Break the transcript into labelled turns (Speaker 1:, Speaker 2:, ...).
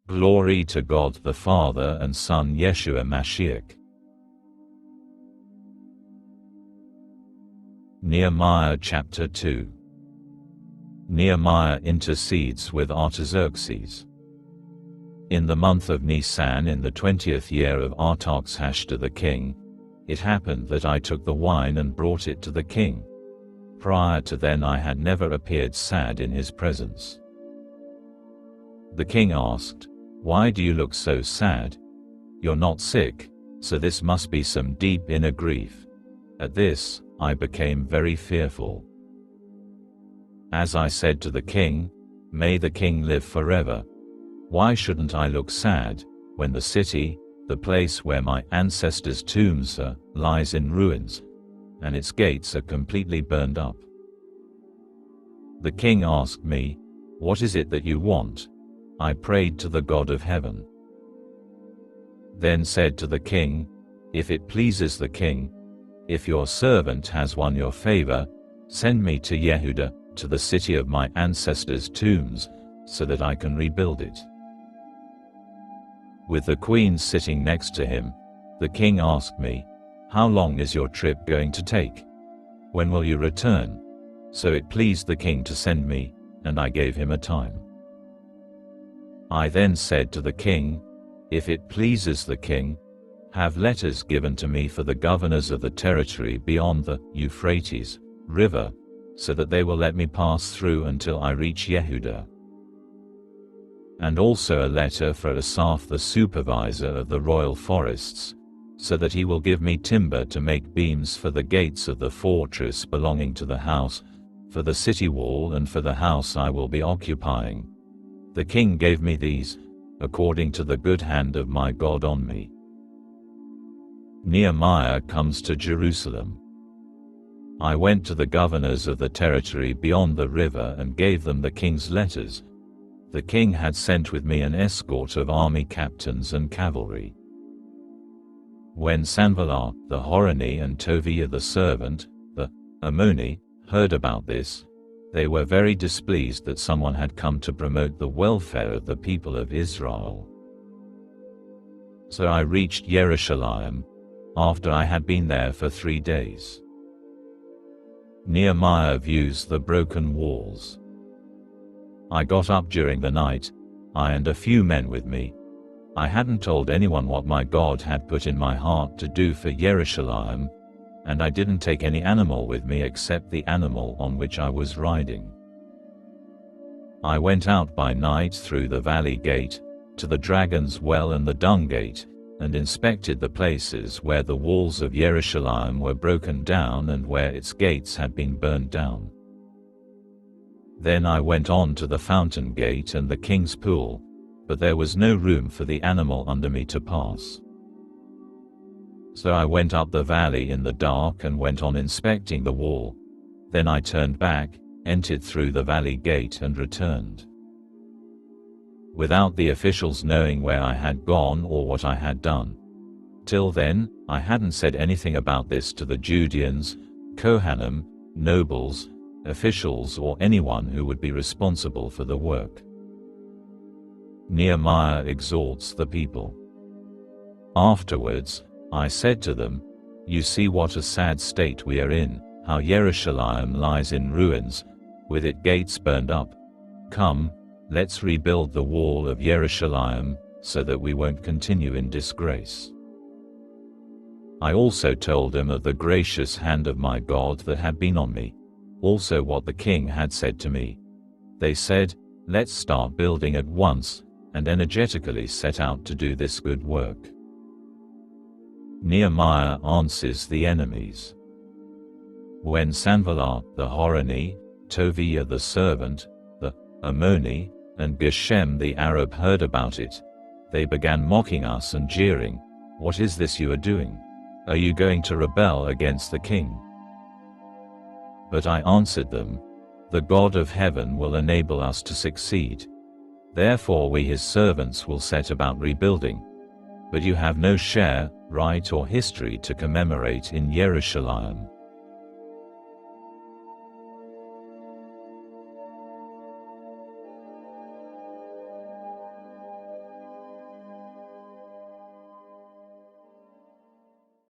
Speaker 1: Glory to God the Father and Son Yeshua Mashiach. Nehemiah chapter 2. Nehemiah intercedes with Artaxerxes. In the month of Nisan, in the 20th year of Artaxerxes the king, it happened that I took the wine and brought it to the king. Prior to then I had never appeared sad in his presence. The king asked, "Why do you look so sad? You're not sick, so this must be some deep inner grief." At this, I became very fearful. As I said to the king, "May the king live forever. Why shouldn't I look sad, when the city, the place where my ancestors' tombs are, lies in ruins, and its gates are completely burned up?" The king asked me, "What is it that you want?" I prayed to the God of heaven. Then said to the king, "If it pleases the king, if your servant has won your favor, send me to Yehuda, to the city of my ancestors' tombs, so that I can rebuild it." With the queen sitting next to him, the king asked me, "How long is your trip going to take? When will you return?" So it pleased the king to send me, and I gave him a time. I then said to the king, "If it pleases the king, have letters given to me for the governors of the territory beyond the Euphrates River, so that they will let me pass through until I reach Yehuda. And also a letter for Asaph the supervisor of the royal forests, so that he will give me timber to make beams for the gates of the fortress belonging to the house, for the city wall and for the house I will be occupying." The king gave me these, according to the good hand of my God on me. Nehemiah comes to Jerusalem. I went to the governors of the territory beyond the river and gave them the king's letters. The king had sent with me an escort of army captains and cavalry. When Sanballat the Horonite and Tobiah the servant, the Ammoni, heard about this, they were very displeased that someone had come to promote the welfare of the people of Israel. So I reached Jerusalem, after I had been there for 3 days. Nehemiah views the broken walls. I got up during the night, I and a few men with me. I hadn't told anyone what my God had put in my heart to do for Jerusalem, and I didn't take any animal with me except the animal on which I was riding. I went out by night through the valley gate, to the dragon's well and the dung gate, and inspected the places where the walls of Jerusalem were broken down and where its gates had been burned down. Then I went on to the fountain gate and the king's pool, but there was no room for the animal under me to pass. So I went up the valley in the dark and went on inspecting the wall. Then I turned back, entered through the valley gate and returned. Without the officials knowing where I had gone or what I had done. Till then, I hadn't said anything about this to the Judeans, Kohanim, nobles, officials or anyone who would be responsible for the work. Nehemiah exhorts the people. Afterwards, I said to them, "You see what a sad state we are in, how Jerusalem lies in ruins, with its gates burned up. Come, let's rebuild the wall of Jerusalem, so that we won't continue in disgrace." I also told them of the gracious hand of my God that had been on me, also what the king had said to me. They said, "Let's start building at once," and energetically set out to do this good work. Nehemiah answers the enemies. When Sanballat the Horonite, Tobiah the servant, the Ammoni, and Geshem the Arab heard about it, they began mocking us and jeering, "What is this you are doing? Are you going to rebel against the king?" But I answered them, "The God of heaven will enable us to succeed. Therefore we his servants will set about rebuilding. But you have no share, right or history to commemorate in Jerusalem."